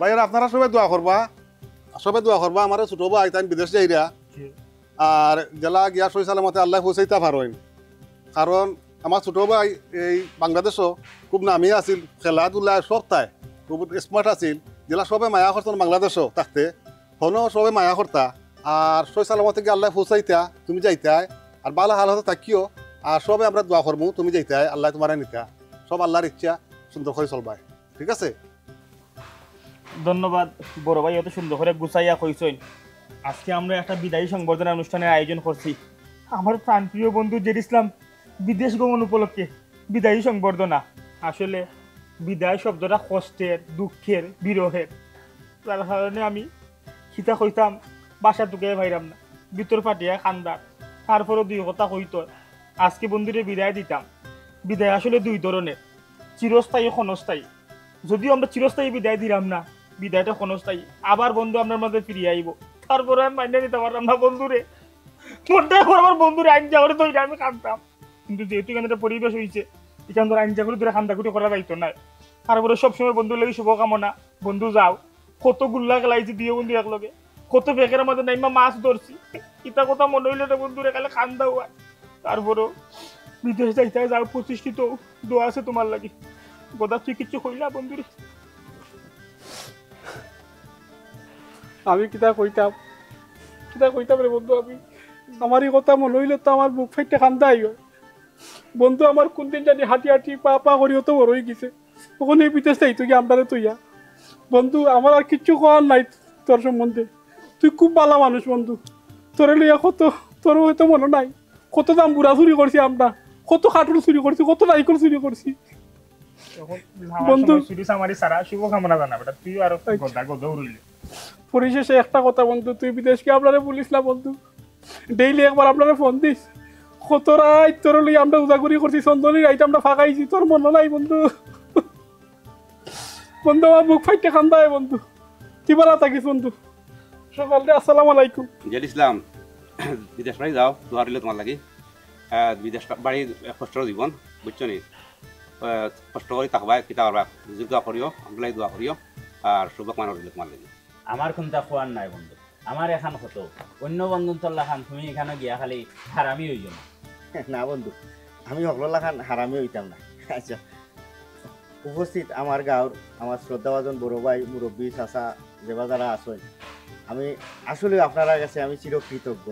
ভাইয়েরা আপনারা সবাই দোয়া করবা আমার ছোট ভাই তাই বিদেশ যাইরা আর জেলা গিয়া সই সালামতে আল্লাহ পৌঁছাইতা পারেন কারণ আমার ছোট ভাই এই বাংলাদেশও খুব নামি আছিল খেলাধুলা সবটাই খুব স্মার্ট আছিল জেলা সবে মায়া করতেন বাংলাদেশও থাকতে হনো সবে মায়া করতা আর সই সালামতে গিয়ে আল্লাহ পৌঁছাইতা তুমি যাইতাই আর ভালো হালতে থাকিও আর সবে আমরা দোয়া করবো তুমি যাইতাই আল্লাহ তোমার নিতা সব আল্লাহর ইচ্ছা সুন্দর করে চলবাই ঠিক আছে। ধন্যবাদ বড় ভাই, এত সুন্দর করে গুছাইয়া কইছেন। আজকে আমরা একটা বিদায়ী সংবর্ধনা অনুষ্ঠানের আয়োজন করছি আমার প্রাণপ্রিয় বন্ধু জেড ইসলাম বিদেশ গমন উপলক্ষে বিদায়ী সংবর্ধনা। আসলে বিদায় শব্দটা কষ্টের, দুঃখের, বিরহের, তার কারণে আমি খিতা কইতাম বাসা টুকে ভাইরাম না, ভিতর ফাটিয়া খান্দার, তারপরও দুই কথা কইতো। আজকে বন্ধুরে বিদায় দিতাম। বিদায় আসলে দুই ধরনের, চিরস্থায়ী, ক্ষণস্থায়ী। যদিও আমরা চিরস্থায়ী বিদায় দিলাম না, বিদায়টা ক্ষণস্থায়ী। আবার বন্ধু আপনার মধ্যে ফিরিয়ে আইব, তারপরে আমি মাইনে নিতে পারলাম না বন্ধুরে। মনটা করে আমার বন্ধুরে আইনজা করে ধরে আমি কাঁদতাম। কিন্তু যেহেতু এখানে একটা পরিবেশ হয়েছে, এখান ধরে আইনজা করে ধরে কান্দাকুটি করা যাইতো না। তারপরে সবসময় বন্ধুর লাগে শুভকামনা। বন্ধু যাও, কত গুল্লা খেলাইছি দিয়ে বন্ধু একলগে, কত বেকের মধ্যে নাইমা মাছ ধরছি, ইটা কথা মনে হইলে না বন্ধুরে খালে কান্দা হয়। তারপরেও বিদেশ যাইতে যাও, প্রতিষ্ঠিত দোয়া আছে তোমার লাগে। গোদা তুই কিছু কইলা বন্ধুরে? আমি কিতা কইতাম রে বন্ধু, আমি আমার এই কথা মনে হইলে তো আমার বুক ফাইটে কান্দাই হয়। বন্ধু আমার কোন দিন জানি হাঁটি হাঁটি পা পা করিও তো বড় হয়ে গেছে, তখন এই বিদেশ তাই তুই আমদারে তুইয়া। বন্ধু আমার আর কিচ্ছু করার নাই তোর সম্বন্ধে, তুই খুব ভালো মানুষ বন্ধু। তোরে লইয়া কত, তোর হয়তো মনে নাই কত দাম বুড়া চুরি করছি আমরা, কত কাঠুর চুরি করছি, কত নাইকল চুরি করছি বন্ধু। শুভকামনা জানা বেটা, তুই আর গোদা গোদা উড়িলে। পরিশেষে একটা কথা বন্ধু, তুই বিদেশকে আপনারে বলিস না বন্ধু, ডেইলি একবার আপনারা ফোন দিস। কত রাত তোর লই আমরা উজাগুড়ি করছি, চন্দনী রাইতে আমরা ফাঁকাইছি, তোর মনে নাই বন্ধু? বন্ধু আমার বুক ফাইটে কান্দায় বন্ধু, তুই ভালো থাকিস বন্ধু। সকালে আসসালামু আলাইকুম। জেড ইসলাম বিদেশ বাড়ি যাও, দোয়া রইল তোমার লাগি। বিদেশ বাড়ি কষ্টর জীবন, বুঝছো নি? কষ্ট করে থাকবা, কিতা করবা, দোয়া করিও, আমলাই দোয়া করিও, আর শুভকামনা রইল তোমার লাগি। আমার কোনটা খোয়ার নাই বন্ধু, আমার এখান কত অন্য বন্ধুন তোল্লা খান, তুমি এখানে গিয়া খালি হারামি হইজ না। না বন্ধু, আমি হকলল্লা খান হারামি হইতাম না। আচ্ছা, উপস্থিত আমার গাঁর আমার শ্রদ্ধাভাজন বড় ভাই, মুরব্বী, চাচা যেবা যারা আছেন, আমি আসলে আপনারা কাছে আমি চিরকৃতজ্ঞ।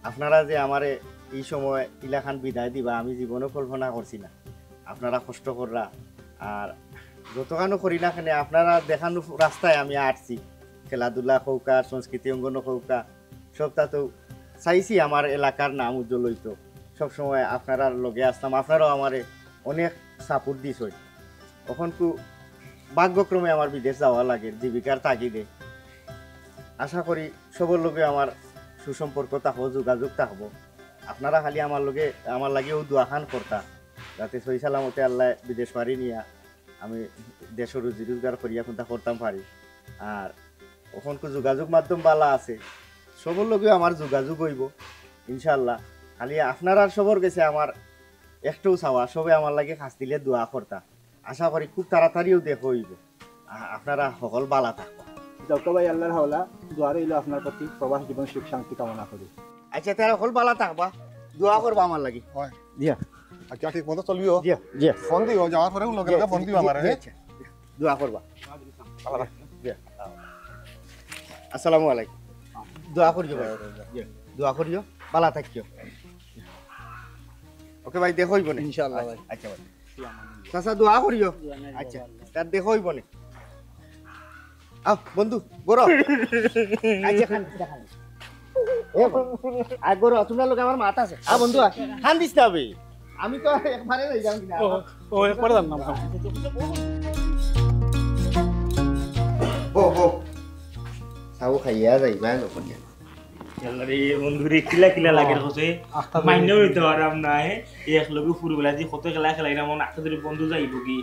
আপনারা যে আমারে এই সময় ইলাখান বিদায় দিবা আমি জীবনও কল্পনা করছি না। আপনারা কষ্ট কররা, আর যতখানো করি না কেন আপনারা দেখানো রাস্তায় আমি আটছি, খেলাধুলা হৌকা, সংস্কৃতি অঙ্গন হৌকা, সবটা তো চাইছি আমার এলাকার নাম উজ্জ্বল হইতো। সবসময় আপনারা লগে আসতাম, আপনারাও আমারে অনেক সাপোর্ট দিস। তখন তো ভাগ্যক্রমে আমার বিদেশ যাওয়া লাগে জীবিকার তাগিদে। আশা করি সবার লগে আমার সুসম্পর্ক থাকবো, যোগাযোগ থাকবো। আপনারা খালি আমার লাগেও দোয়াখান করতা, যাতে সহি সালামতে আল্লাহ বিদেশ পারি নিয়া আমি দেশের রুজি রোজগার করিয়া কোনটা করতাম পারি। আর ওখানকো যোগাযোগ মাধ্যম বালা আছে, সবার লগেও আমার যোগাযোগ হইব ইনশাল্লাহ। খালি আপনারা সবার কাছে আমার একটাও চাওয়া, সবে আমার লাগে খাস দিলে দোয়া করতা। আশা করি খুব তাড়াতাড়িও দেখো হইব। আপনারা সকল বালা থাকবো। ডক্টর ভাই আল্লাহর হাওলা দোয়া রইল আপনার প্রতি, প্রবাস জীবন সুখ শান্তি কামনা করি। আচ্ছা তারা সকল বালা থাকবা, দোয়া করবা আমার লাগি। হয় দিয়া আচ্ছা, ঠিক মতো চলিও। দিয়া দিয়া ফোন দিও, যাওয়ার পরে লগে লগে ফোন দিও আমার। দোয়া করবা। আসসালামু আলাইকুম। দোয়া করিও ভাই, দোয়া করিও, বালা থাকিও। ওকে ভাই, দেখো হইব না ইনশাআল্লাহ ভাই। আচ্ছা ভাই, চাচা দোয়া করিও। আচ্ছা তার দেখো হইব না। আও বন্ধু বড়, আচ্ছা খান খান এ আই বড়, তোমরা লোক আমার মাথা আছে। বন্ধু খান দিস না বে, আমি তো একবারে হই যাম কিনা। ও একবার জান না ও ও সাউ খাইয়া যাইবা নকনিয়া। আরে বন্ধুরে কিলা কিলা লাগে হচ্ছে মাইনে হইতে আরাম নাই। এক লগে ফুরবেলা যে কত খেলা খেলাইলাম, মন আজকে ধরে বন্ধু যাইব কি?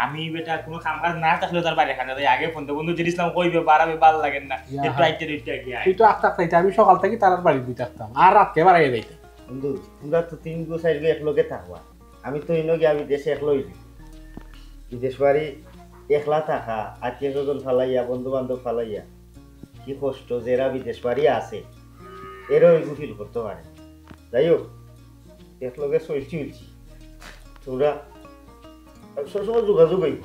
আমি বেটা কোনো কাম কাজ না থাকলে তার বাইরে খানা যায়। আগে ফোন তো বন্ধু জিনিসলাম কইবে বাড়াবে, ভালো লাগে না, একটু আইতে দিতে গিয়া তুই তো আস্তে আস্তে আমি সকাল থেকে তার বাড়ি দিতে আসতাম, আর রাতকে বাড়াইয়া যাইতাম। বন্ধু তোমরা তো 3 গো 4 গো এক লগে থাকবা, আমি তো ইনো গিয়া আমি দেশে এক লই বিদেশ বাড়ি একলা থাকা, আত্মীয় স্বজন ফালাইয়া, বন্ধু বান্ধব ফালাইয়া কি কষ্ট, যারা বিদেশ বাড়ি আছে এরও এগুলো ফিল করতে পারে। যাই হোক, একলগে চলছি তোমরা সবসময় যোগাযোগ হইব।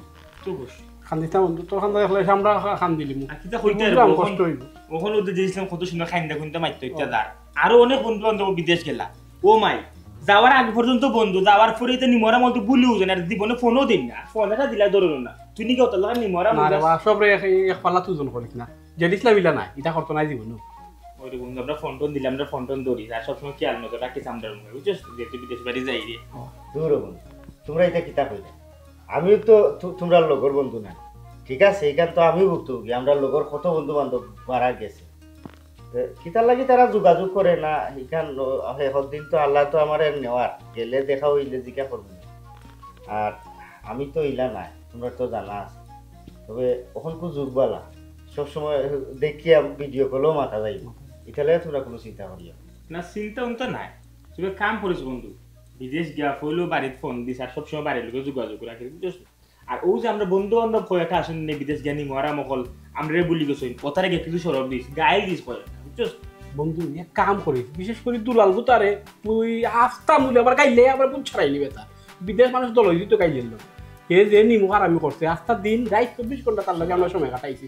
খান্দিতা বন্ধু তোর খান্দা দেখলে আমরা খান দিলি মুখ কিতা কইতে কষ্ট হইব। ওখানে ওদের যেছিলাম কত সুন্দর খাইন্দা খুঁজতে মারতে হইতে দাঁড় আরো অনেক বন্ধু বান্ধব বিদেশ গেলা। ও মাই যাওয়ার আগে পর্যন্ত বন্ধু, যাওয়ার পরে তো নিমরা মতো ভুলিও জানে, আর জীবনে ফোনও দিন না, ফোন এটা দিলা ধরো না। তুই নি কেউ তোর লাগা নিমরা না রে বা সব রে এক পাল্লা তুজন করিস না, জেডিসলা বিলা নাই এটা করতে নাই জীবন। ওই বন্ধু আমরা ফোন টোন দিলাম, আমরা ফোন টোন ধরি আর সবসময় খেয়াল নজর রাখিস আমরা মুখে, বুঝছিস? যেহেতু বিদেশ বাড়ি যাই রে। দূর বন্ধু, তোমরা এটা কিতা কইলে? আমিও তো তোমরা লগর বন্ধু না, ঠিক আছে? এইখান তো আমিও ভুক্তভোগী, আমরা লগর কত বন্ধু বান্ধব মারা গেছে, কিতার লাগি তারা যোগাযোগ করে না। এখান দিন তো আল্লাহ তো আমার নেওয়ার গেলে দেখা হইলে জিকা করবো। আর আমি তো ইলা নাই, তোমরা তো জানা আছে। তবে ওখান খুব যুগবালা, সবসময় দেখিয়া ভিডিও কলেও মাথা যাইব, এটালে তোমরা কোনো চিন্তা করিও না। চিন্তা তো নাই, তুই কাম করিস বন্ধু, বিদেশ গিয়া হইলেও বাড়িতে ফোন দিস আর সবসময় বাড়ির লোকের যোগাযোগ রাখি, বুঝছিস? আর ও যে আমরা বন্ধু বান্ধব কয়েকটা আসেন বিদেশ জ্ঞানী মরা মকল আমরা বলি গেছি কথারে গিয়ে কিছু সরব দিস গায়ে দিস কয়েক, বুঝছিস? বন্ধু এক কাম করিস, বিশেষ করে দুলাল গুতারে তুই আস্তা মূল্য আবার গাইলে আবার কোন ছড়াই নিবে তা বিদেশ মানুষ দল হইতো গাইলেন না। হে যে নিমু আর আমি করছে আস্তা দিন রাত 24 ঘন্টা তার লাগে আমরা সময় কাটাইছি।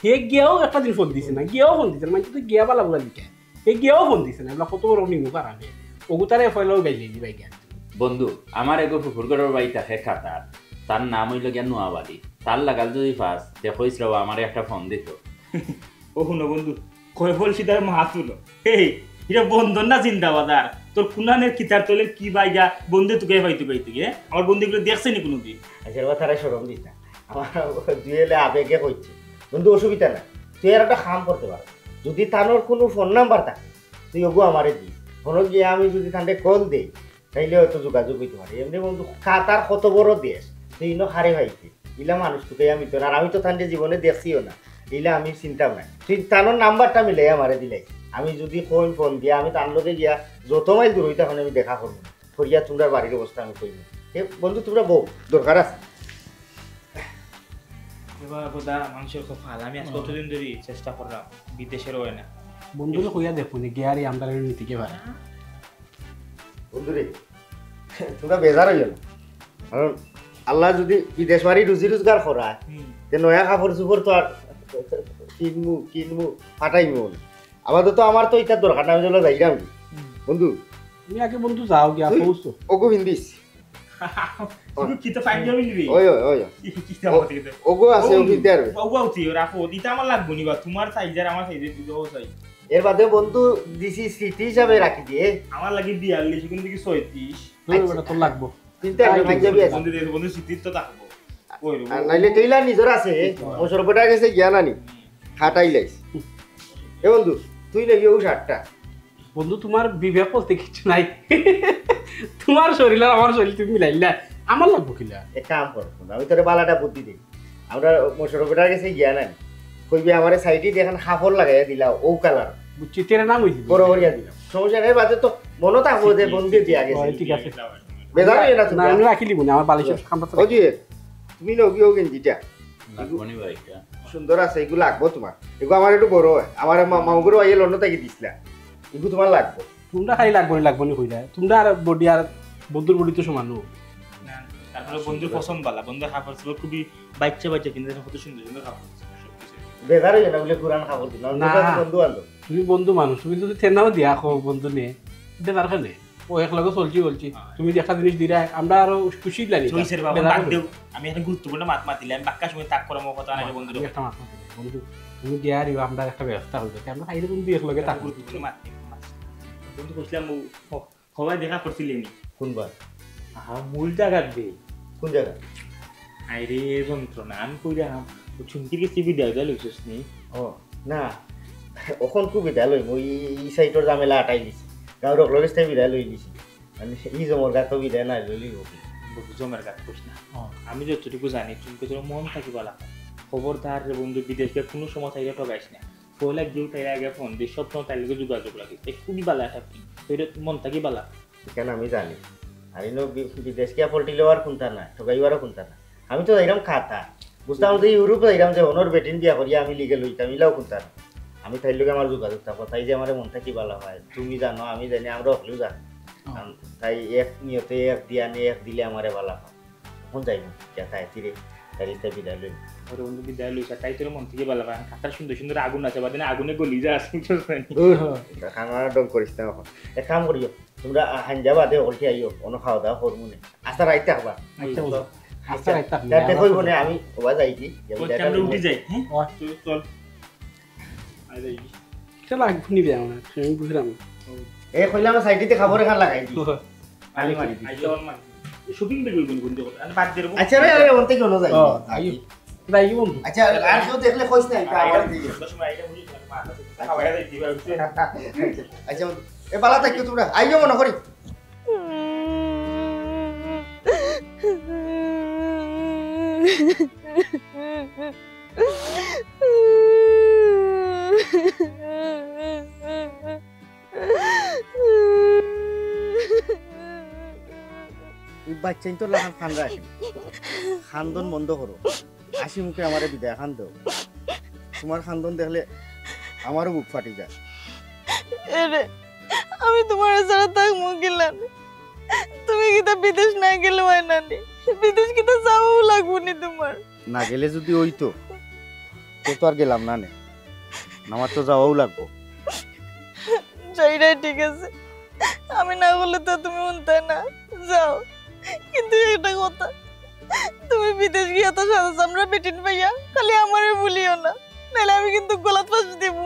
হে গিয়েও একটা দিন ফোন দিছে না, গিয়েও ফোন দিছে না, মানে তুই গিয়া বালা বুলা লিখে হে গিয়েও ফোন দিছে না। এগুলো কত বড় নিমু আর আমি ওগুতারে ফয়লাও গাইলে দিবাই জ্ঞান। বন্ধু আমার এগো ফুফুরগড়ের বাড়ি থাকে খাতার, তার নাম হইল গিয়া নোয়াবাড়ি। তার লাগাল যদি ফাস দেখইস রে আমার একটা ফোন দিত। ও শুনো বন্ধু, কয় বলছি তার মা তুলো, এই এটা বন্ধন না জিন্দাবাদার তোর কুনানের কিতার তোলে কি বাইগা বন্ধু তোকে পাইতে পাইতে গিয়ে আমার বন্ধুগুলো দেখছে নি কোনোদিন। আচ্ছা তারা সরম দিস না, আমার দুই এলে আবেগে কইছে। বন্ধু অসুবিধা নাই, তুই আর একটা কাম করতে পার, যদি তানোর কোনো ফোন নাম্বার থাকে তুই ওগু আমারে দিস, ফোন গিয়ে আমি যদি তান্ডে কল দেই তাইলে হয়তো যোগাযোগ হইতে পারে। এমনি বন্ধু কাতার কত বড় দেশ, তুই ইনো হারে ভাইছে ইলা মানুষ তোকে আমি তো, আর আমি তো তান্ডে জীবনে দেখছিও না, ইলা আমি চিন্তাও নাই। তুই তানোর নাম্বারটা মিলে আমারে দিলাই, আমি যদি কোন ফোন দিয়া আমি তার লগে গিয়া যত মাইল দূর হইতে আমি দেখা করবো, করিয়া তোমরা বাড়ির অবস্থা আমি কইব। বন্ধু তোমরা বউ দরকার আছে। মানুষের কপাল, আমি আজ কতদিন ধরে চেষ্টা করলাম বিদেশের হয় না। বন্ধুরে কইয়া দেখুন গিয়ারি আমরা নীতিকে পারে বন্ধুরে তোমরা বেজার হইল না, কারণ আল্লাহ যদি বিদেশ বাড়ি রুজি রোজগার করায় তে নয়া কাপড় চোপড় তো আর কিনমু ফাটাইমু। আপাতত আমার তো এটা দরকার না, আমি চলো যাইরাম বন্ধু। তুমি আগে বন্ধু যাও গিয়া পৌঁছো ওগো হিন্দিস কি তো ফাইন যাবি নিবি ওই ওই ওই ওগো আছে ও কিনতে পারবে। ওগো আউতি রাখো দিতে আমার লাগবো নিবা, তোমার সাইজের আমার সাইজের দিও চাই। এর বাদে বন্ধু দিছি স্মৃতি হিসাবে রাখি দিয়ে আমার লাগি 42 কিন্তু কি 36 বেটা তোর লাগবো চিন্তা আমি ভাই যাবি আছে বন্ধু দেব বন্ধু সিটির তো থাকবো কই রে আর নাইলে টেইলার নিজর আছে মোশর বটা গেছে জ্ঞান আনি খাটাই লাইছ। এ বন্ধু তুই লাগি ও শার্টটা। বন্ধু তোমার বিবেক বলতে কিছু নাই, তোমার শরীর আর আমার শরীর তুমি মিলাইলা, আমার লাগবো কিলা। এক কাম কর আমি তোরে বালাটা বুদ্ধি দিই, আমরা মোশর বটা গেছে জ্ঞান আনি কইবি আমারে সাইডে দেখেন হাফর লাগাইয়া দিলা ও কালার বুঝছি তেরে নাম হইছি বড় করিয়া দিলাম, সমস্যা নাই। বাদে তো মনে থাকবো যে বন্ধু দিয়া গেছে। ঠিক আছে বেজার হই না না তুমি আমি রাখি লিব না, আমার বালিশের খামটা ও জি তুমি লগিও গেঞ্জিটা লাগবনি ভাইটা সুন্দর আছে, এগুলো লাগবো তোমার। এগুলো আমার একটু বড় হয়, আমার মামুগুলো আইয়ে লন্ডন থেকে দিছিলা, এগুলো তোমার লাগবো। তোমরা খালি লাগবো নি কইলা, তোমরা আর বডি আর বন্ধুর বডি তো সমান। না তারপরে বন্ধুর পছন্দ বালা, বন্ধুর কাপড় ছিল খুবই বাচ্চা বাচ্চা কিন্তু কত সুন্দর সুন্দর কাপড় বেজার হয়ে না বলে কোরআন খাবার দিলাম বন্ধু বান্ধব। তুমি বন্ধু মানুষ, তুমি যদি থেনাও দিয়া খো বন্ধু নে বেদার খানে ও একলগে চলছি বলছি, তুমি দেখা জিনিস দিরা আমরা আরো খুশি লাগি। চইছের বাবা বাদ দেও, আমি একটা গুরুত্বপূর্ণ মাত মাতিলাম বাক্কা সময় তাক করার কথা না বন্ধু একটা মাত বন্ধু তুমি দিয়া দিও, আমরা একটা ব্যবস্থা হইবে আমরা খাইলে বন্ধু একলগে তাক গুরুত্বপূর্ণ মাত বন্ধু কইছিলাম সবাই দেখা করছিলেন কোনবার মূল জায়গা দে কোন জায়গা আইরে যন্ত্রণা আমি কইরা চুমকি গেছি বিদায় দেয় লইছিস নি। ও না ওখন খুব বিদায় লই মই ই সাইটর জামেলা আটাই দিছি, গাঁৱৰ লগেছ তাই বিদায় লৈ দিছি, মানে ই জমৰ গাতো বিদায় নাই ললি জমের গাছ কইস না। আমি যতটুকু জানি চুমকি তোর মন থাকিবা লাগা, খবরদার রে বন্ধু বিদেশ গিয়ে কোনো সময় তাইরা ঠগাইস না। পয়লা গিয়েও তাইরা আগে ফোন দিস, সব সময় তাইর লগে যোগাযোগ লাগিস, তাই খুবই বালা থাকি তোর মন থাকি বালা। কেন আমি জানি আর ইনো বিদেশ গিয়া পল্টি লওয়ার কোনটা না ঠগাইবারও কোনটা না। আমি তো যাইরাম খাতা বুঝতাম যে ইউরোপ যাইলাম যে অনর বেটিন বিয়া করিয়া আমি লিগেল হইতাম ইলাও কোনটা আমি তাই লোক আমার যোগাযোগ থাকবো তাই যে আমার মন থাকি ভালো হয় তুমি জানো আমি জানি আমরা হলেও জানি তাই এক নিয়তে এক দিয়া নিয়ে এক দিলে আমারে ভালো হয় কোন যাইব তাই তীরে তাই বিদায় লই ওরে বন্ধু বিদায় লইছা তাই তোর মন থেকে ভালো পায় কাকার সুন্দর সুন্দর আগুন আছে বাদে আগুনে গলি যা আছে খানা ডং করিস না এখন এক কাম করিও তোমরা হাঞ্জা বাদে ওলটি আইও অন্য খাওয়া দাওয়া করবো না আচ্ছা রাইতে হবা আচ্ছা রাইতা দেখো বনে আমি ওবা যাইছি আমরা উঠি যাই হ্যাঁ চল চল আই যাই চলো আগ নিবে আমার আমি বুঝলাম এ কইলাম সাইডিতে খাবার খান লাগাই দি আলি মারি আই চল মান শপিং বের করবেন কোন দিকে আমি বাদ দেব আচ্ছা রে আরে ওনতে কেন যাই আইও যাই বন্ধু আচ্ছা আর কেউ দেখলে কইস না এটা আবার দিই সময় আইটা বুঝি মা খাওয়া যাই দিবা আচ্ছা এ বালা থাকিও তোমরা আইও মনে করি বাচ্চাই তো লাগান খান রাখি খান্দন বন্ধ করো হাসি মুখে আমারে বিদায় খান দাও তোমার খান্দন দেখলে আমারও বুক ফাটি যায় এরে আমি তোমার সাথে থাকবো গেলাম তুমি কি তা বিদেশ না গেলে হয় না নি বিদেশ কি তা যাওয়াও লাগবো নি তোমার না গেলে যদি হইতো তো আর গেলাম না নে আমার তো যাওয়াও লাগবো যাইরাই ঠিক আছে আমি না বললে তো তুমি উনতে না যাও কিন্তু একটা কথা তুমি বিদেশ গিয়ে তো সাদা চামড়া বেটিন পাইয়া খালি আমারে ভুলিও না নাহলে আমি কিন্তু গলাত ফাঁস দিব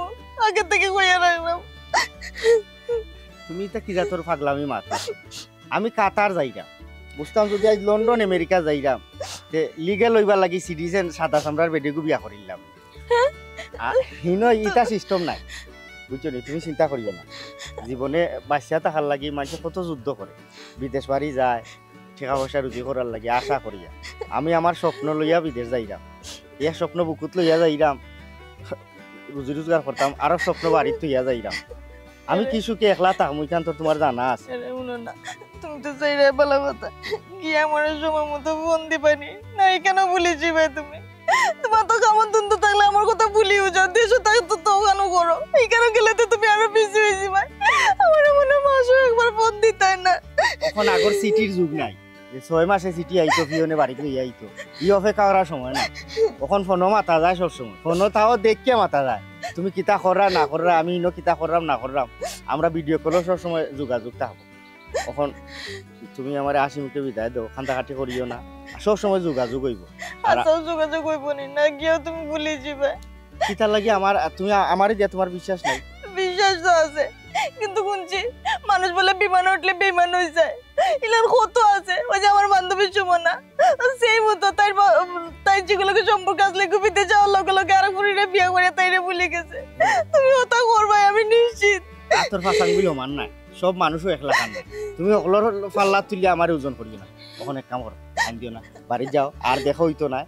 আগে থেকে কইয়া রাখলাম তুমি তা কি জাতর পাগলামি মাথা আমি কাতার যাইরাম বুঝতাম যদি আজ লন্ডন আমেরিকা যাইরাম তে লিগেল হইবার লাগি সিটিজেন সাদা চামড়ার বেডিগু বিয়া করিলাম হিনো ইটা সিস্টেম নাই বুঝছো নি তুমি চিন্তা করিও না জীবনে বাচ্চা থাকার লাগি মানুষ কত যুদ্ধ করে বিদেশ বাড়ি যায় টাকা পয়সা রুজি করার লাগি আশা করিয়া আমি আমার স্বপ্ন লইয়া বিদেশ যাইরাম ইয়া স্বপ্ন বুকুত লইয়া যাইরাম রুজি রোজগার করতাম আরো স্বপ্ন বাড়িত থইয়া যাইরাম আমি কিছুকে একলা থাকম এখান তো তোমার জানা আছে না তুমি তো চাইরে বলা কথা কি আমার সময় মতো ফোন দিবানি না কেন ভুলেছি ভাই তুমি তোমার তো কেমন তুন্ত থাকলে আমার কথা ভুলিও যাও দেশে থাকতো তো ওখানে করো এইখানে গেলে তো তুমি আরো বেশি হয়েছি ভাই আমার মনে মাসে একবার ফোন দিতে না এখন আগর সিটির যুগ নাই যে 6 মাসে সিটি আইতো পিওনে বাড়িতে লইয়া আইতো ই অপেক্ষা করার সময় না এখন ফোনও মাথা যায় সব সময় ফোনও তাও দেখিয়ে মাথা যায় তুমি কিতা কররা না কররা আমি ইনো কিতা কররাম না কররাম আমরা ভিডিও কলও সব সময় যোগাযোগ থাকবো এখন তুমি আমার হাসি মুখে বিদায় দাও কান্দাকাটি করিও না সব সময় যোগাযোগ হইব আচ্ছা যোগাযোগ হইব না গিয়েও তুমি ভুলেছি ভাই কিতা লাগি আমার তুমি আমারই দিয়া তোমার বিশ্বাস নাই বিশ্বাস তো আছে কিন্তু শুনছি মানুষ বলে বিমান উঠলে বিমান হয়ে যায় ইলার কত আছে ওই যে আমার বান্ধবীর সুমনা সেই মতো তাই যেগুলোকে সম্পর্ক আসলে গুপিতে যাওয়ার লগে লগে আর পুরিরে বিয়ে করে তাইরে ভুলে গেছে তুমি ওটা করবাই আমি নিশ্চিত তোর ফাঁসাং বিলো মান নাই সব মানুষও একলা কান তুমি অকলর পাল্লা তুলি আমার ওজন করিও না তখন এক কাম করো আইন দিও না বাড়ি যাও আর দেখা হইতো না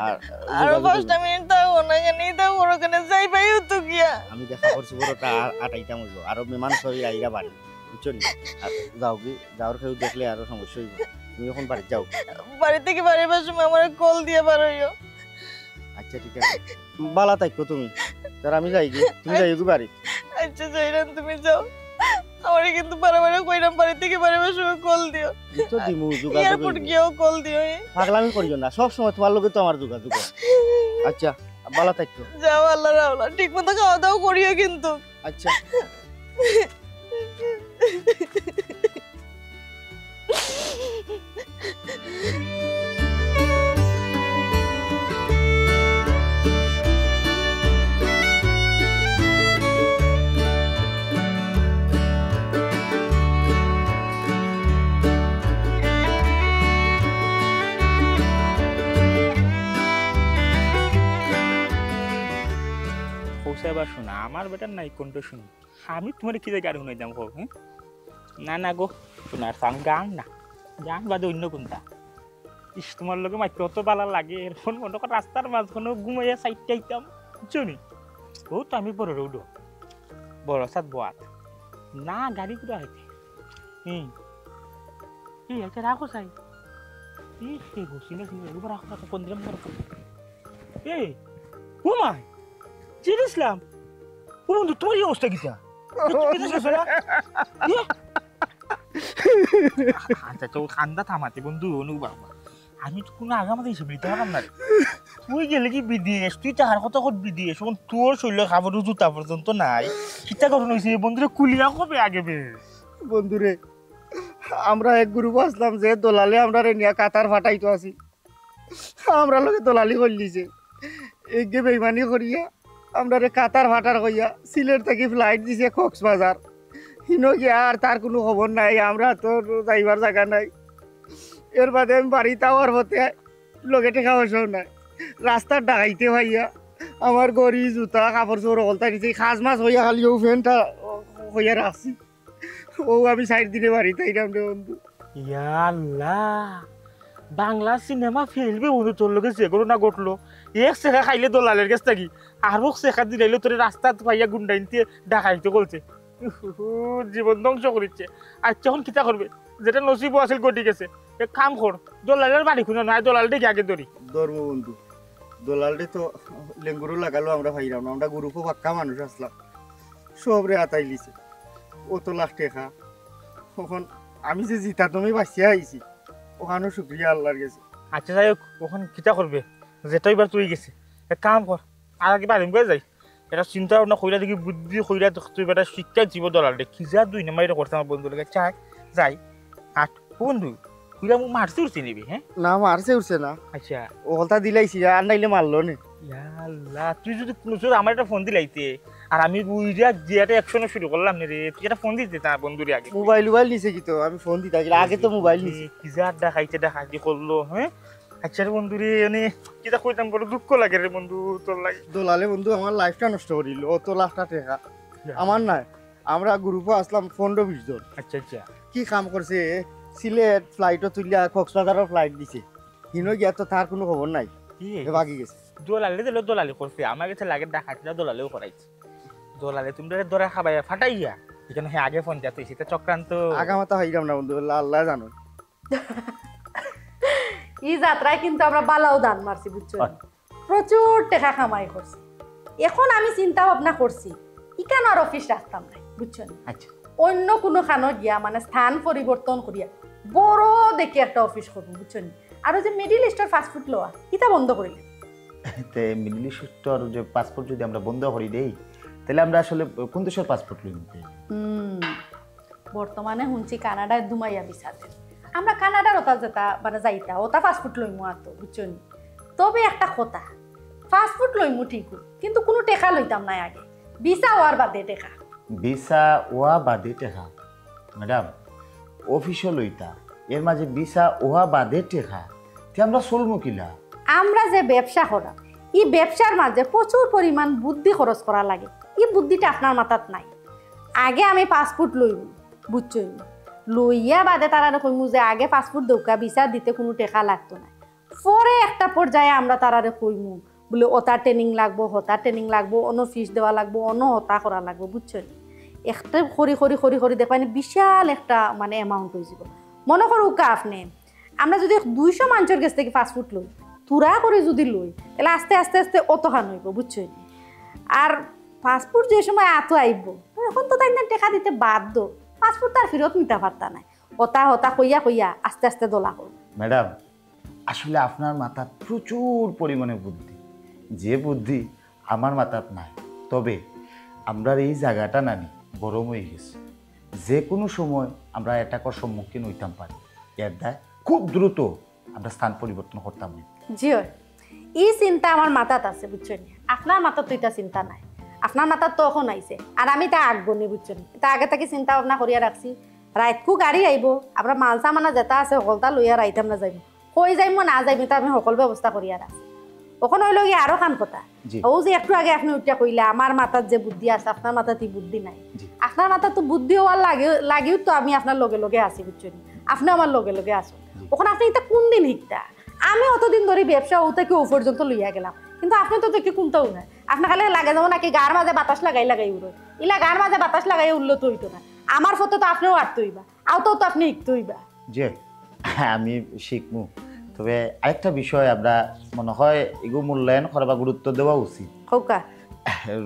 আর আর 5 মিনিট তাও না জানি তাও ওখানে যাই পাইও তো গিয়া আমি দেখা করছি বড়টা আটাইতাম হইব আর মেহমান সবই আইরা বাড়ি বুঝছো নি যাও কি যাওয়ার কেউ দেখলে আরো সমস্যা হইব তুমি এখন বাড়ি যাও বাড়ি থেকে বাড়ি আসার সময় আমার কল দিয়ে বার হইও আচ্ছা ঠিক আছে বালা তাইকো তুমি তার আমি যাই তুমি যাই গো বাড়ি আচ্ছা যাইরান তুমি যাও আমারে কিন্তু বারবার কইরাম বাড়ি থেকে বাড়ি আসার সময় কল দিও তো দিমু যোগাযোগ এয়ারপোর্ট গিয়েও কল দিও পাগলামি করিও না সব সময় তোমার লগে তো আমার যোগাযোগ আচ্ছা বালা তাইকো যাও আল্লাহ রাওলা ঠিক মতো খাওয়া দাওয়া করিও কিন্তু আচ্ছা এবার শোনা আমার বেটার নাই কোনটা শুনি আমি তোমার কি গাড়ি শুনাই দাম হোক হ্যাঁ না না গো শোনার সাম গান না গান বাদে অন্য কোনটা ইস তোমার লোকে মাইকে অত বালা লাগে এরকম মনে কর রাস্তার মাঝখানে ঘুমাইয়া সাইডটা আইতাম বুঝছো নি ও তো আমি বড় রৌড বড় সাত বাত না গাড়ি পুরো হইতে এই একটা রাখো চাই এই ঘুষি না শুনি এবার রাখো কোন দিলাম এই ও মাই জির ইসলাম ও বন্ধু তোর এই অবস্থা কিটা আচ্ছা তো ঠান্ডা থামাতে বন্ধু অনু বাবা আমি তো কোনো আগামাতে হিসেবে নিতে পারলাম না তুই গেলে কি বিদেশ তুই তাহার কথা কত বিদেশ এখন তোর শরীর খাবার জুতা পর্যন্ত নাই কিতা গঠন হয়েছে বন্ধুরে কুলিয়া কবে আগে বে বন্ধুরে আমরা এক গ্রুপ আসলাম যে দলালে আমরা নিয়া কাতার ফাটাইতো আছি আমরা লোকে দলালি করলিছে এগে বেইমানি করিয়া আমরা কাতার ফাটার কইয়া সিলেট থেকে ফ্লাইট দিছে কক্সবাজার হিনো গিয়া আর তার কোনো খবর নাই আমরা তো যাইবার জায়গা নাই এর বাদে আমি বাড়িতে আওয়ার পথে লোকে টেকা পয়সাও নাই রাস্তার ডাকাইতে ভাইয়া আমার গড়ি জুতা কাপড় চোপড় হলতা দিছে খাজ মাছ হইয়া খালি ও ফ্যানটা হইয়া রাখছি ও আমি সাইড দিনে বাড়িতে আইলাম রে বন্ধু ইয়াল্লাহ বাংলা সিনেমা ফেলবে বন্ধু তোর লোকে যে করো না ঘটলো এক শেখা খাইলে দলালের কাছ থাকি আরো শেখা দিলাইলে তোর রাস্তা পাইয়া গুন্ডাইনতে ডাকাইতে বলছে জীবন ধ্বংস করিচ্ছে আচ্ছা এখন কিতা করবে যেটা নসিব আছিল গটি গেছে এক কাম কর দলালের বাড়ি খুঁজে নয় দলাল ডেকে আগে ধরি ধর্ম বন্ধু দলালরে তো লেঙ্গুরু লাগালো আমরা ভাইরাম না আমরা গ্রুপও পাক্কা মানুষ আসলাম সব রে আতাই লিছে ও তো লাখ টেকা তখন আমি যে জিতা তুমি বাঁচিয়ে আইছি ওখানেও শুক্রিয়া আল্লাহর গেছে আচ্ছা যাই হোক ওখানে কিতা করবে যেটা এবার তুই গেছে এক কাম কর আর আগে বাড়ি করে যাই এটা চিন্তা ভাবনা কইরা দেখি বুদ্ধি কইরা তুই বেটা শিক্ষা জীব দলাল দে কি যা দুই নাম্বার এটা করতে আমার বন্ধু লাগে চাই যাই আট বন্ধু কইরা মুখ মারতে উঠছে নিবি হ্যাঁ না মারছে উঠছে না আচ্ছা ও হলতা দিলাইছি আর নাইলে মারলো নে ইয়াল্লাহ তুই যদি কোনো আমার একটা ফোন দিলাইতে আর আমি বুইরা যে একটা অ্যাকশন শুরু করলাম রে তুই একটা ফোন দিতে তার বন্ধুরে আগে মোবাইল নিছে কি তো আমি ফোন দিতে আগে তো মোবাইল নিছে কি যা দেখাইতে করলো হ্যাঁ আচ্ছা রে বন্ধু রে মানে কিটা কইতাম বড় দুঃখ লাগে রে বন্ধু তোর লাগে দোলালে বন্ধু আমার লাইফটা নষ্ট করিল ও তো লাখটা টাকা আমার নাই আমরা গ্রুপে আসলাম 15-20 জন আচ্ছা আচ্ছা কি কাম করছে সিলেট ফ্লাইটও তুলিয়া কক্সবাজারও ফ্লাইট দিছে হিনো গিয়া তো তার কোনো খবর নাই বাকি গেছে দোলালে দিল দোলালি করছে আমার কাছে লাগে ডাকাতিটা দোলালেও করাইছে দোলালে তুমি ধরে খাবাই ফাটাইয়া এখানে হ্যাঁ আগে ফোন দিয়া তুই সেটা চক্রান্ত আগামাতা হইলাম না বন্ধু আল্লাহ জানো এই যাত্রায় কিন্তু আমরা বালাও দান মারছি বুঝছো প্রচুর টাকা কামাই করছি এখন আমি চিন্তা ভাবনা করছি ইকান আর অফিস রাখতাম না বুঝছো আচ্ছা অন্য কোনো খানো গিয়া মানে স্থান পরিবর্তন করিয়া বড় দেখি একটা অফিস করবো বুঝছো আর যে মিডিল ইস্টের ফাস্টফুড লওয়া ইটা বন্ধ করিলে তে মিডিল ইস্টের যে পাসপোর্ট যদি আমরা বন্ধ করি দেই তাহলে আমরা আসলে কোন দেশের পাসপোর্ট লইব বর্তমানে শুনছি কানাডায় দুমাইয়া বিসাতে আমরা কানাডার ওটা যেটা মানে যাইতা ওটা ফাস্টফুড লইমু আর তো বুঝছো তবে একটা কথা ফাস্টফুড লইমু ঠিক কিন্তু কোনো টেকা লইতাম না আগে ভিসা হওয়ার বাদে টেকা ভিসা ওয়া বাদে টেকা ম্যাডাম অফিসে লইতা এর মাঝে ভিসা ওয়া বাদে টেকা তে আমরা চলমু কিলা আমরা যে ব্যবসা করা এই ব্যবসার মাঝে প্রচুর পরিমাণ বুদ্ধি খরচ করা লাগে এই বুদ্ধিটা আপনার মাথাত নাই আগে আমি পাসপোর্ট লইমু বুঝছো লইয়া বাদে তারা কইমু যে আগে পাসপোর্ট দৌকা ভিসা দিতে কোনো টেকা লাগতো না পরে একটা পর্যায়ে আমরা তারারে কইমু বলে ওটা ট্রেনিং লাগবো হতা ট্রেনিং লাগবো অন্য ফিস দেওয়া লাগবো অন্য হতা করা লাগবো বুঝছো একটা খড়ি দেখবেন বিশাল একটা মানে অ্যামাউন্ট হয়ে যাব মনে করো কা আপনি আমরা যদি 200 মানুষের কাছ থেকে ফাস্টফুড লই তুরা করে যদি লই তাহলে আস্তে আস্তে আস্তে অতখান হইব বুঝছো আর পাসপোর্ট যে সময় আত আইব এখন তো তাই না টেকা দিতে বাধ্য পাসপোর্ট তার ফেরত নিতে পারতা নাই হতা কইয়া আস্তে আস্তে দোলা করব ম্যাডাম আসলে আপনার মাথায় প্রচুর পরিমাণে বুদ্ধি যে বুদ্ধি আমার মাথাত নাই তবে আমরা এই জায়গাটা নানি গরম হয়ে গেছে যে কোনো সময় আমরা অ্যাটাকের সম্মুখীন হইতাম পারি এর দায় খুব দ্রুত আমরা স্থান পরিবর্তন করতাম জিও এই চিন্তা আমার মাথাত আছে বুঝছেন আপনার মাথাত তো এটা চিন্তা নাই আপনার মাথাত তো এখন আইছে আর আমি তা আগবনি বুঝছেন তা আগে থেকে চিন্তা ভাবনা করিয়া রাখছি রাইতকু গাড়ি আইব আমরা মাল সামানা যেটা আছে সকলটা লইয়া রাইতাম না যাইব কই যাইম না যাইম তা আমি সকল ব্যবস্থা করিয়া রাখছি ওখানে হইল গিয়ে আরো খান কথা ও যে একটু আগে আপনি উঠা কইলে আমার মাথার যে বুদ্ধি আছে আপনার মাথাতে বুদ্ধি নাই আপনার মাথা তো বুদ্ধি হওয়ার লাগেও তো আমি আপনার লগে লগে আছি বুঝছেন আপনি আমার লগে লগে আসুন ওখানে আপনি এটা কোন দিন শিখতা আমি অতদিন ধরে ব্যবসা ও থেকে ও পর্যন্ত লইয়া গেলাম কিন্তু আপনি তো দেখি কোনটাও না আপনার খালি লাগে যাবো নাকি গার মাঝে বাতাস লাগাই উড়ো ইলা গার মাঝে বাতাস লাগাই উঠলো তো হইতো না আমার ফটো তো আপনিও আটতে হইবা আও তো আপনি শিখতে হইবা যে আমি শিখমু তবে আরেকটা বিষয় আমরা মনে হয় এগুলো মূল্যায়ন করা বা গুরুত্ব দেওয়া উচিত। খৌকা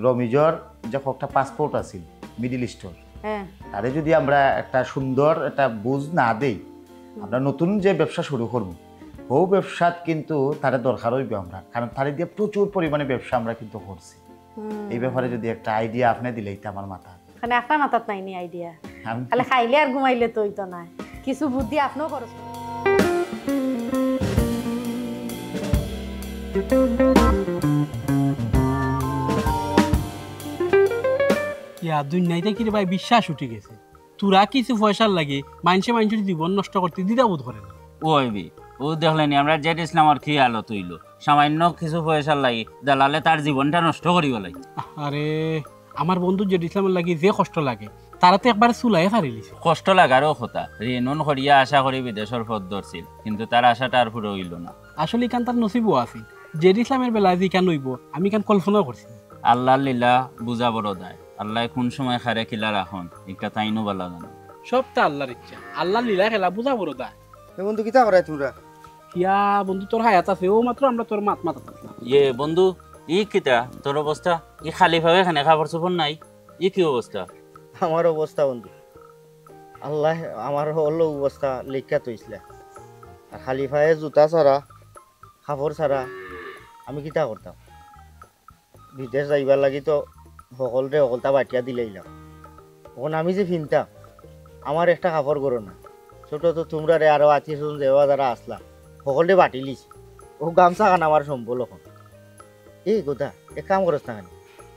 রমিজর যে একটা পাসপোর্ট আছিল মিডিল ইস্টর, হ্যাঁ তারে যদি আমরা একটা সুন্দর একটা বুঝ না দেই, আমরা নতুন যে ব্যবসা শুরু করবো ও ব্যবসাত কিন্তু তারা দরকার হইবে আমরা, কারণ তারে দিয়ে প্রচুর পরিমাণে ব্যবসা আমরা কিন্তু করছি। এই ব্যাপারে যদি একটা আইডিয়া আপনি দিলেই তো আমার মাথা। মানে আপনার মাথাত নাই নি আইডিয়া, আমি খালি খাইলে আর ঘুমাইলে তো হইতো না, কিছু বুদ্ধি আপনিও খরচ করুন। ইয়া দুনিয়াতে কি রে ভাই বিশ্বাস উঠে গেছে, তোরা কিছু পয়সার লাগে মানুষের জীবন নষ্ট করতে দ্বিধা বোধ করে না। ওইবি ও দেখলেনি আমরা জেড ইসলামর কি হালত হইল, সামান্য কিছু পয়সার লাগি দালালে তার জীবনটা নষ্ট করিব লাগে। আরে আমার বন্ধু জেড ইসলামের লাগে যে কষ্ট লাগে তারা তো একবার চুলাই হারিলিছে। কষ্ট লাগারও কথা, ঋণ করিয়া আশা করি বিদেশের পথ ধরছিল, কিন্তু তার আশাটা আর পুরো হইল না। আসলে এখান তার নসিবও আছে, জেড ইসলামের বেলায় যে কেন হইব আমি কেন কল্পনাও করছি। আল্লাহ লীলা বুঝা বড় দায়, আল্লাহ কোন সময় খারে খিলা রাখন একটা তাইনো বালা জানো। সব তা আল্লাহর ইচ্ছা, আল্লাহ লীলা খেলা বুঝা বড় দা। বন্ধু কিতা করাই তোমরা? কিয়া বন্ধু তোর হায়াত আছে, ও মাত্র আমরা তোর মাত মাথা থাকলাম। ইয়ে বন্ধু ই কিতা তোর অবস্থা? ই খালি ভাবে এখানে খাবার চোপড় নাই, ই কি অবস্থা? আমার অবস্থা বন্ধু, আল্লাহ আমার হলো অবস্থা লেখা তৈছিলা। আর খালি ফায়ে জুতা ছাড়া কাপড় ছাড়া আমি কিতা করতাম? বিদেশ যাইবার লাগি তো সকলরে সকলটা বাটিয়া দিলাইলাম। এখন আমি যে ফিনতাম আমার একটা কাপড় করো না, ছোট তো তোমরা রে আরো আত্মীয় স্বজন যেবা যারা আসলা সকলরে বাটি লিস। ও গামছা খান আমার সম্বল। এখন এই গোদা এক কাম করস না, খানি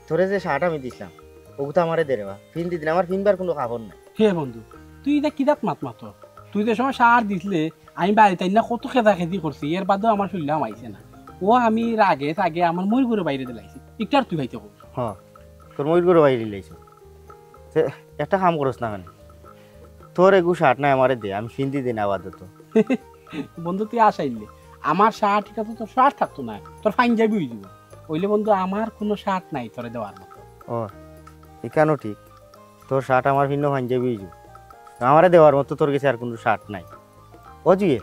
তোরে যে শার্ট আমি দিছিলাম ওগুলো আমারে দে রে বা, ফিন দিদিন আমার ফিনবার কোনো কাপড় নাই। হে বন্ধু তুই এটা কিতাব মাত মাত, তুই যে সময় সার দিছিলে আমি বাড়িতে না কত খেদা খেদি করছি, এর বাদেও আমার শরীরে আইছে না। ও আমি রাগে থাকে আমার মই করে বাইরে দিলাইছি, একটু আর তুই ভাইতে কর। হ্যাঁ তোর ময়ূর করে বাইরে লাইছো, একটা কাম করস না কেন, তোর এগু শার্ট নাই আমারে দে, আমি ফিন দিদিন আপাতত। বন্ধু তুই আসাইলে আমার শার্ট ঠিক আছে, তোর শার্ট থাকতো না, তোর ফাইন যাবি হয়ে যাব। ওইলে বন্ধু আমার কোনো শার্ট নাই তোরে দেওয়ার মতো। ও এখানেও ঠিক, তোর শার্ট আমার ভিন্ন পাঞ্জাবি আমারে দেওয়ার মতো তোর কাছে আর কোনো শার্ট নাই। ও জুয়ে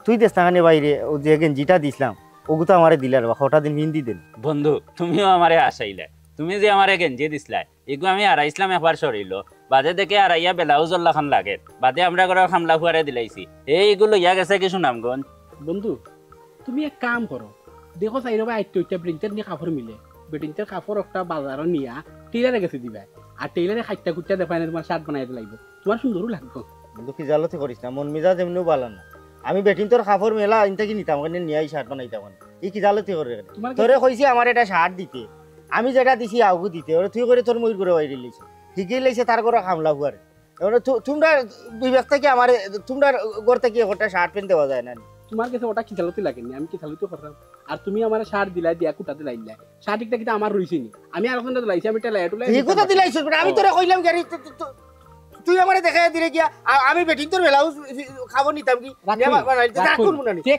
তুই দেশ টাকানে বাইরে ও যে গেঞ্জিটা দিছিলাম ওগু তো আমারে দিলার বা হঠাৎ দিন হিন্দি দিন। বন্ধু তুমিও আমারে আসাইলে, তুমি যে আমারে গেঞ্জি দিছিলা এগু আমি আড়াইছিলাম একবার সরিল, বাদে দেখে আড়াইয়া ব্লাউজ খান লাগে, বাদে আমরা করে খামলা ফুয়ারে দিলাইছি, এইগুলো ইয়া গেছে কি সুনামগঞ্জ। বন্ধু তুমি এক কাম করো, দেখো চাই রবা আইতে ওইটা প্রিন্টার নিয়ে কাপড় মিলে, বেটিংটার কাপড় একটা বাজারও নিয়া টেইলারে গেছে দিবা, আর টেইলারে খাইটা খুঁজটা দেখায় না তোমার শার্ট বানাইতে লাগবে, তোমার সুন্দরও লাগবে। কিন্তু কি জালতে করিস না, মন মেজাজ এমনিও বালা না। আমি বেটিং তোর কাপড় মেলা ইনটা কি নিতাম কেন নিয়ে শার্ট বানাইতাম, এই কি জালতে করে তোরে কইছি আমার এটা শার্ট দিতে, আমি যেটা দিছি আউগু দিতে, ওরা তুই করে তোর ময়ূর করে বাইরে লিছে ঠিকই লাইছে তার করে খামলা হুয়ারে। তোমরা বিবেক থেকে আমার তোমরা ঘর থেকে একটা শার্ট প্যান্ট দেওয়া যায় না। তোমার কাছে ওটা কি চালতে লাগেনি, আমি কি চালতে করতাম? আর তুমি আমার শার্ট দিলাই দিয়া কুটাতে লাইলা, শার্টটা কিন্তু আমার রইছে নি, আমি আর ওখানে লাইছি, আমি এটা লাইটুলাই এই কথা দিলাইছ, আমি তোরে কইলাম গাড়ি তুই আমারে দেখাই দিলে গিয়া আমি বেটিং তোর ব্লাউজ খাবো নিতাম কি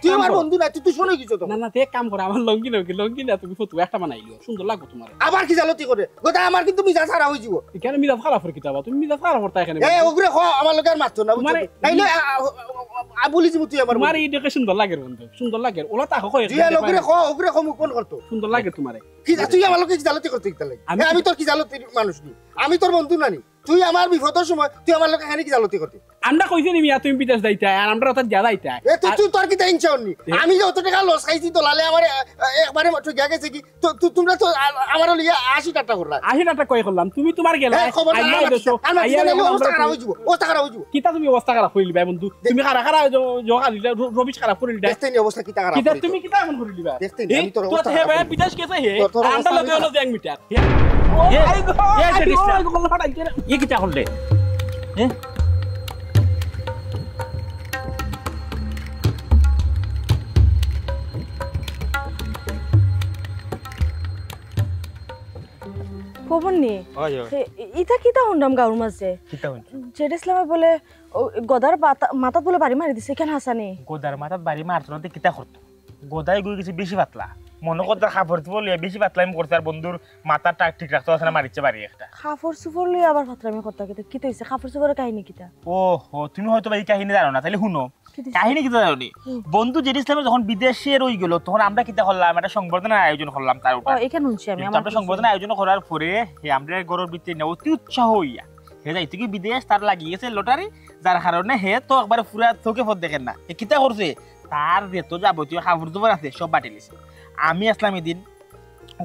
তুই আমার বন্ধু না, তুই শোনো কিছু তো না না তে কাম করে আমার লঙ্গি নাকি লঙ্গি না, তুমি ফটো একটা বানাইলিও সুন্দর লাগবে তোমার। আবার কি জালতি করে গোটা আমার কিন্তু মিজাজ খারাপ হই যাব। কেন মিজাজ খারাপ করে কিতাবা তুমি মিজাজ খারাপ করতা এখানে? এই ওগরে খ আমার লগে আর মারতো না নাইলে বলি দিব তুই আমার তোমার এই দেখে সুন্দর লাগে বন্ধু, সুন্দর লাগে ওলা তা কই তুই ওগরে খ মুখ কোন করতো সুন্দর লাগে তোমারে কি তুই আমার লগে কি জালতি করতে গেলে? আমি তোর কি জালতি মানুষ নি, আমি তোর বন্ধু নানি, তুই আমার বিপদের সময় তুই আমার লগে খানি কি জালতি করতে? আমরা কইছি নি মিয়া তুমি বিদেশ যাইতা আর আমরা ওটা যা যাইতা, এ তুই তোর কি টেনশন নি? আমি যত টাকা লস খাইছি তো লালে আমার একবারে মাত্র গিয়া গেছে কি তোমরা তো আমার লিয়া 80 টাকা করলা। 80 টাকা কই করলাম, তুমি তোমার গেলা আইয়া দেছো আইয়া অবস্থা খারাপ হই যাব, অবস্থা খারাপ হই যাব। কিতা তুমি অবস্থা খারাপ কইলি ভাই বন্ধু, তুমি খারাপ খারাপ জগা দিলা রবিশ খারাপ করিলি দেখতে নি অবস্থা কিতা খারাপ কিতা তুমি কিতা এমন করিলি ভাই দেখতে নি আমি তোর অবস্থা হে ভাই বিদেশ কেসে হে আমরা লগে হলো ব্যাংক মিটার ये किता করলে খবর নি ইটা কিতা শুনলাম গাঁৱৰ মাঝে জেড ইসলামে বলে গদার মাথাত বলে বাড়ি মারি দিছে, কেন হাসানি? গোদার মাথাত বাড়ি মারতো না কিতা করতো, গোদাই গই গেছে বেশি পাতলা, মনে করতে কাপড় বলে বেশি পাতলা আমি করতে, আর বন্ধুর মাথা ঠিক রাখতে আছে না, মারিচ্ছে বাড়ি একটা কাপড় চুপড় লই আবার ফাতরামি করতে কিতা কি হইছে? কাপড় চুপড়ের কাহিনী কিতা? ও হো তুমি হয়তো এই কাহিনী জানো না, তাহলে শুনো। কাহিনী কিতা জানি বন্ধু জেড ইসলামে যখন বিদেশে রই গেল তখন আমরা কিতা করলাম একটা সংবর্ধনার আয়োজন করলাম তার উপর এখানে শুনছি আমি আমরা সংবর্ধনার আয়োজন করার পরে আমরা গরুর ভিতরে না অতি উৎসাহ হইয়া হে যাইতে কি বিদেশ তার লাগিয়ে গেছে লটারি যার কারণে হে তো একবার পুরা চোখে ফট দেখেন না কিতা করছে তার যেত যাবতীয় খাবার দাবার আছে সব বাটি লিছে আমি আসলাম এদিন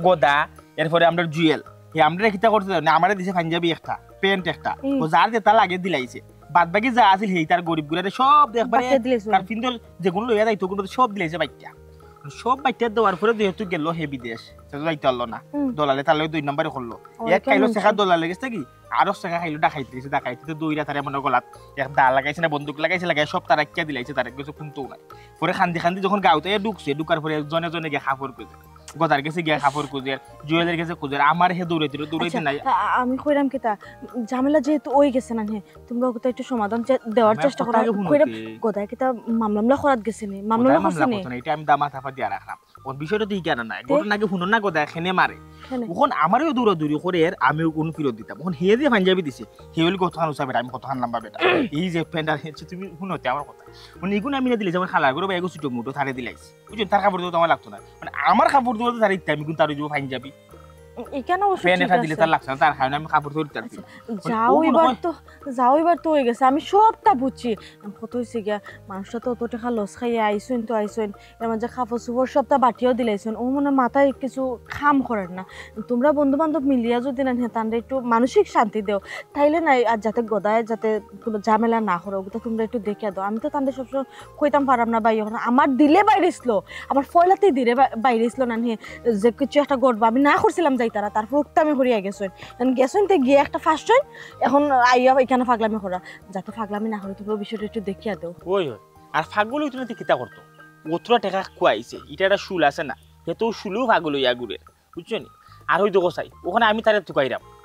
গোদা এরপরে আমরা জুয়েল আমরা কিতা করতে আমার দিছে পাঞ্জাবি একটা প্যান্ট একটা ও যার যেটা লাগে দিলাইছে বাদ বাকি যা আছিল সেই তার গরিব গুলারে সব একবারে তার পিন্দল যেগুলো লইয়া যাইতো ওগুলো সব দিলাইছে বাইটা সব বাইটা দেওয়ার পরে যেহেতু গেল হে বিদেশ সেটা যাইতে পারলো না দলালে তার লগে 2 নম্বরে করলো এক খাইলো শেখা দলালে গেছে কি আরো শেখা খাইলো ডাকাইতে দইরা তারে মনে গলাত এক দা লাগাইছে না বন্দুক লাগাইছে লাগাই সব তার একটা দিলাইছে তার কিছু কিন্তু নাই পরে খান্দি খান্দি যখন গাঁওতে ঢুকছে ঢুকার পরে জনে জনে গিয়ে খাফর খুঁজে গদার গেছে গিয়া খাফর খুঁজে জুয়েলের গেছে খুঁজে আমার হে দৌড়াইতে নাই আমি কইরাম কিতা ঝামেলা যেহেতু ওই গেছে না হে তোমরা ওটা একটু সমাধান দেওয়ার চেষ্টা করো কইরাম গদায় কিতা মামলা করাত গেছে নি মামলা করছে নি এটা আমি দামা থাপা দিয়া রাখলাম ওর বিষয়টা তুই কেন নাই ঘটনা কি শুনো না গদায় খেনে মারে ওখন আমারও দৌড়াদৌড়ি করে আমিও কোন ফিরত দিতাম ওখন হে দিয়ে পাঞ্জাবি দিছে হে হল কতখান উঁচা বেটা আমি কতখান লম্বা বেটা এই যে প্যান্ডার হচ্ছে তুমি শুনোতে আমার কথা মানে এগুলো আমি না দিলে আমার খালা করে বা এগো ছোট মুটো থারে দিলাইছি বুঝছেন তার কাপড় তো আমার লাগতো না মানে আমার কাপড় ধরতে তার ইত্যা আমি কিন্তু তার দিব পাঞ্জাবি এখানে অবশ্য ঠিক আছে দিলে তার লাগছে না তার কারণে আমি কাপড় ধরতে পারছি যাও এবার তো হয়ে গেছে আমি সবটা বুঝছি কত হয়েছে গিয়া মানুষটা তো অত টাকা লস খাইয়া আইসেন এর মাঝে কাপড় চোপড় সবটা বাটিও দিলাইছেন ও মনে মাথায় কিছু খাম করেন না তোমরা বন্ধু বান্ধব মিলিয়া যদি না তান্ডে একটু মানসিক শান্তি দেও তাইলে নাই আর যাতে গদায় যাতে কোনো ঝামেলা না করো ওগুলো তোমরা একটু দেখে দাও আমি তো তান্ডে সবসময় কইতাম পারাম না ভাই আমার দিলে বাইরেছিল আমার ফয়লাতেই দিলে বাইরেছিল না নিয়ে যে কিছু একটা গড়বা আমি না করছিলাম তারা তারপর উক্ত আমি হরিয়া গেছেন গেছেন তো গিয়ে একটা ফার্স্ট হয় এখন আইয়া এখানে ফাগলামি করা যাতে ফাগলামি না করে তোমরা বিষয়টা একটু দেখিয়া দেও ওই আর ফাগল হইতো না কিতা করতো ওতরা টাকা খুয়াইছে এটা একটা শুল আছে না সেতো শুলও ফাগল হইয়া ঘুরে বুঝছো নি আর হয়তো গোসাই ওখানে আমি তারে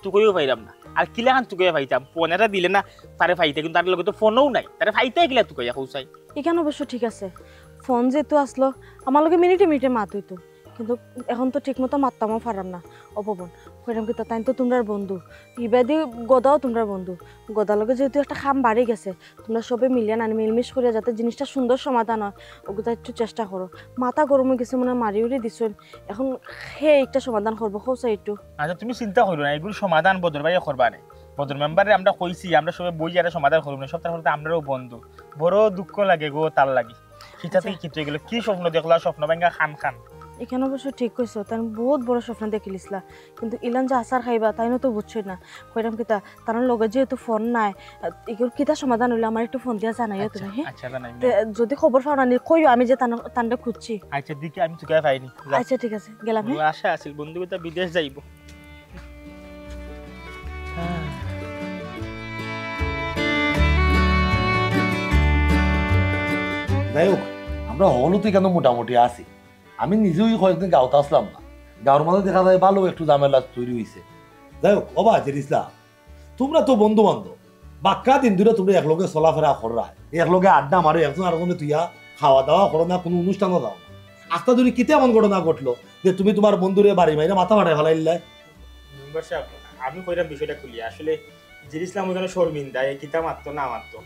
টুকাইও পাইরাম না আর কিলাখান টুকাইয়া পাইতাম ফোন এটা দিলে না তারে ফাইতে কিন্তু তার লগে তো ফোনও নাই তারে ফাইতে গেলে টুকাইয়া কৌসাই এখানে অবশ্য ঠিক আছে ফোন যেহেতু আসলো আমার লগে মিনিটে মাত হইতো কিন্তু এখন তো ঠিক মতো মারতামও পারাম না অপবন কইরাম কি তাই তো তোমরা বন্ধু ইবাদি গদাও তোমরা বন্ধু গদার লগে যেহেতু একটা খাম বাড়ি গেছে তোমরা সবে মিলিয়ে না মিলমিশ করে যাতে জিনিসটা সুন্দর সমাধান হয় ওগুলো একটু চেষ্টা করো মাথা গরম হয়ে গেছে মনে মারি উড়ি দিছেন এখন হে একটা সমাধান করবো খোঁজা একটু আচ্ছা তুমি চিন্তা করো না এগুলো সমাধান বদর ভাই করবা না বদর মেম্বারে আমরা কইছি আমরা সবাই বই যারা সমাধান করবো না সব তার ফলে আমরাও বন্ধু বড় দুঃখ লাগে গো তার লাগে সেটা থেকে কি গেল কি স্বপ্ন দেখলা স্বপ্ন ভাঙ্গা খান এখানে অবশ্য ঠিক কইছো তাই বহুত বড় স্বপ্ন দেখিলিসলা কিন্তু ইলান যে আচার খাইবা তাই না তো বুঝছই না কইরাম কিতা তার লগে যেহেতু ফোন নাই এগুলো কিতা সমাধান হইলে আমার একটু ফোন দিয়া জানাইও তুমি হ্যাঁ যদি খবর পাও না কইও আমি যে তান্ডে খুঁজছি আচ্ছা দিকে আমি তোকে পাইনি আচ্ছা ঠিক আছে গেলাম আশা আছিল বন্ধু তো বিদেশ যাইব যাই হোক আমরা হলুতে কেন মোটামুটি আছি আমি নিজেও কয়েকদিন গাঁওতে আসলাম না গাঁওর মধ্যে দেখা যায় ভালো একটু ঝামেলা তৈরি হয়েছে যাই হোক অবা জেরিসলা তোমরা তো বন্ধু বান্ধব বাক্কা দিন ধরে তোমরা একলগে চলাফেরা করা একলগে আড্ডা মারো একজন আরেকজনে তুইয়া খাওয়া দাওয়া করো না কোনো অনুষ্ঠানও যাও না আস্তা ধরে কিতে এমন ঘটনা ঘটলো যে তুমি তোমার বন্ধুরে বাড়ি মাইরে মাথা ফাটাই ফেলাইলে আমি কইরাম বিষয়টা খুলি আসলে জেরিসলাম ওখানে শর্মিন্দা এই কিতা মারতো না মারতো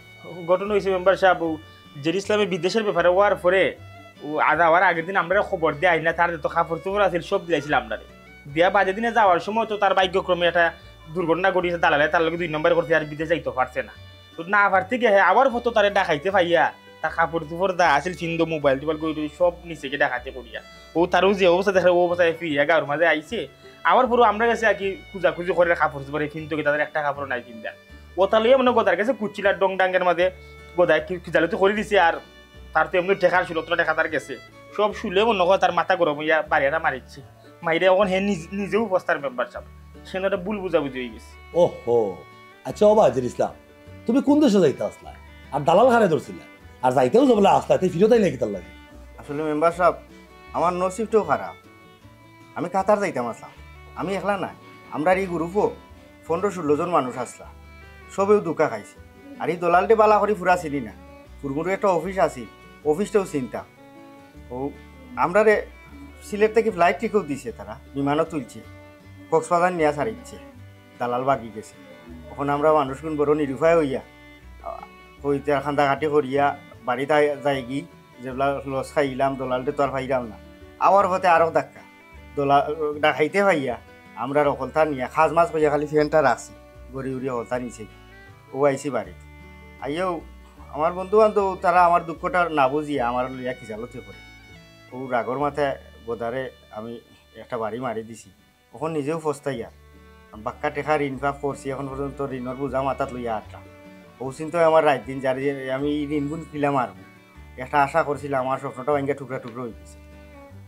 ঘটনা হয়েছে মেম্বার সাহেব জেরিসলামের বিদেশের ব্যাপারে হওয়ার পরে আধা হওয়ার আগের দিন আমরা খবর দিয়ে আইনা তার যত কাপড় চোপড় আছে সব দিয়েছিলাম আমরা দিয়া বাজে দিনে যাওয়ার সময় তো তার ভাগ্যক্রমে একটা দুর্ঘটনা ঘটিয়েছে দালালে তার লগে 2 নম্বর করতে আর বিদেশ যাইতে পারছে না তো না পারতে গিয়ে আবার ফটো তারে দেখাইতে পাইয়া তার কাপড় চোপড় দা আসল চিন্দ মোবাইল টোবাইল গই সব নিচেকে দেখাতে করিয়া ও তারও যে অবস্থা দেখে ও অবস্থায় ফিরিয়া গাঁর মাঝে আইছে আবার পুরো আমরা গেছে আর কি খুঁজাখুঁজি করে কাপড় চোপড়ে কিন্তু তাদের একটা কাপড় নাই কিনতে ও তাহলে মনে গোদার গেছে কুচিলার ডং ডাঙ্গের মাঝে গোদায় খিজালতি করে দিছে আর তার তো এমনি ঠেকার ছিল অতটা ঠেকা তার গেছে সব শুলে মনে হয় তার মাথা গরম হইয়া বাড়িটা মারিচ্ছে মাইরে এখন হে নিজেও বস্তার মেম্বার সাহেব সে একটা ভুল বুঝাবুঝি হয়ে গেছে ওহো আচ্ছা অবা জেরিসলাম তুমি কোন দেশে যাইতে আসলা আর দালাল খানে ধরছিলে আর যাইতেও যাবলে আসলা তাই ফিরত আইলে কিতার লাগে আসলে মেম্বার সাহেব আমার নসিবটাও খারাপ আমি কাতার যাইতাম আসলাম আমি একলা না আমরা এই গ্রুপও 15-16 জন মানুষ আসলা সবেও দুঃখা খাইছে আর এই দলালটি বালা করে ফুরা চিনি না ফুরগুরু একটা অফিস আছে অফিসটাও চিন্তা ও আমরা রে সিলেট থেকে ফ্লাইট টিকেও দিছে তারা বিমানও তুলছে কক্সবাজার নিয়ে সারিচ্ছে দালাল বাকি গেছে এখন আমরা মানুষগুন বড় নিরুপায় হইয়া হইতে খান্দাঘাটি করিয়া বাড়িতে যাই গি যেগুলা লস খাইলাম দলালটা তো আর পাইলাম না আবার হতে আরও ধাক্কা ডাকাইতে পাইয়া আমরা অকলতা নিয়ে খাজ মাছ পাইয়া খালি ফ্যানটা রাখছি গড়ি উড়ি অকলতা নিচে ও আইসি বাড়িতে আইও আমার বন্ধু বান্ধব তারা আমার দুঃখটা না বুঝিয়ে আমার লইয়া খিজালতি করে ও রাগর মাথায় গোদারে আমি একটা বাড়ি মারি দিছি তখন নিজেও ফস্তাইয়া বাক্কা টেকা ঋণ পাপ করছি এখন পর্যন্ত ঋণের বোঝা মাথাত লইয়া আটটা ও চিন্তা আমার রাত দিন যার আমি ঋণ গুণ ফিলাম আর একটা আশা করছিলাম আমার স্বপ্নটা ভাঙ্গা টুকরা টুকরো হয়ে গেছে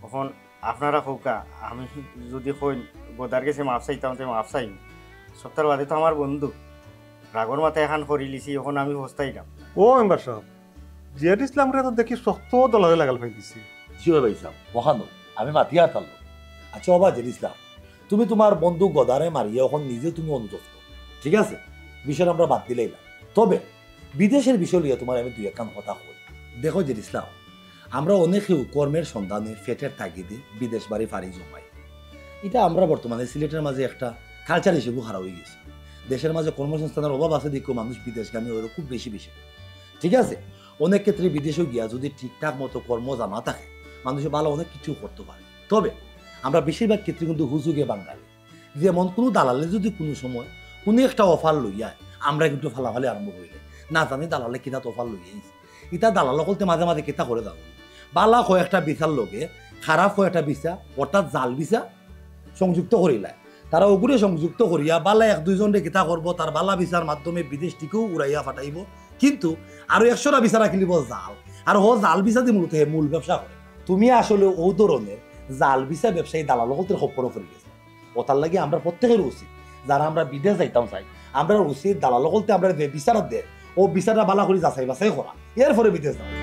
তখন আপনারা কৌকা আমি যদি কই গোদার গেছে মাপ চাইতাম তো মাপ চাই সপ্তাহ বাদে তো আমার বন্ধু রাগর মাথায় এখন করি লিছি এখন আমি ফস্তাইলাম ও মেম্বার সাহেব জিয়াদ ইসলাম রে তো দেখি শক্ত দলারে লাগাল ফাই দিছি জিও ভাই সাহেব মহানো আমি মাতিয়া থাকলো আচ্ছা বাবা জেড ইসলাম তুমি তোমার বন্ধু গদারে মারিয়ে এখন নিজে তুমি অনুতপ্ত ঠিক আছে বিষয় আমরা বাদ দিলেই না তবে বিদেশের বিষয় লিয়ে তোমার আমি দুই একখান কথা কই দেখো জেড ইসলাম আমরা অনেকেও কর্মের সন্ধানে ফেটের তাগিদে বিদেশ বাড়ি ফাড়ি জমাই এটা আমরা বর্তমানে সিলেটের মাঝে একটা কালচার হিসেবে হারা হয়ে গেছে দেশের মাঝে কর্মসংস্থানের অভাব আছে দেখো মানুষ বিদেশগামী ওরা খুব বেশি বেশি ঠিক আছে অনেক ক্ষেত্রে বিদেশে গিয়া যদি ঠিকঠাক মতো কর্ম জানা থাকে মানুষের ভালো অনেক কিছু করতে পারে তবে আমরা বেশিরভাগ ক্ষেত্রে কিন্তু হুজুগে বাঙালি যেমন কোনো দালালে যদি কোনো সময় কোনো একটা অফার লইয়া আমরা কিন্তু ফালাফালি আরম্ভ করিলে না জানি দালালে কিতা অফার লইয়া আইছে ইটা দালাল করতে মাঝে মাঝে কেতা করে দাও বালা কয়েকটা বিচার লগে খারাপ কয়েকটা বিচা অর্থাৎ জাল বিচা সংযুক্ত করিলায় তারা ওগুলো সংযুক্ত করিয়া বালা এক দুইজনে কেতা করবো তার বালা বিচার মাধ্যমে বিদেশ থেকেও উড়াইয়া ফাটাইব কিন্তু আরো 100টা বিচার রাখিলিব জাল আর ও জাল বিচা দিয়ে মূলত মূল ব্যবসা করে তুমি আসলে ও ধরনের জাল বিচা ব্যবসায়ী দালাল করতে খপ্পর করে গেছে ওটার লাগে আমরা প্রত্যেকের উচিত যারা আমরা বিদেশ যাইতাম চাই আমরা উচিত দালাল করতে আমরা যে বিচার দেয় ও বিচারটা বালা করে যাচাই বাছাই করা এরপরে বিদেশ যাওয়া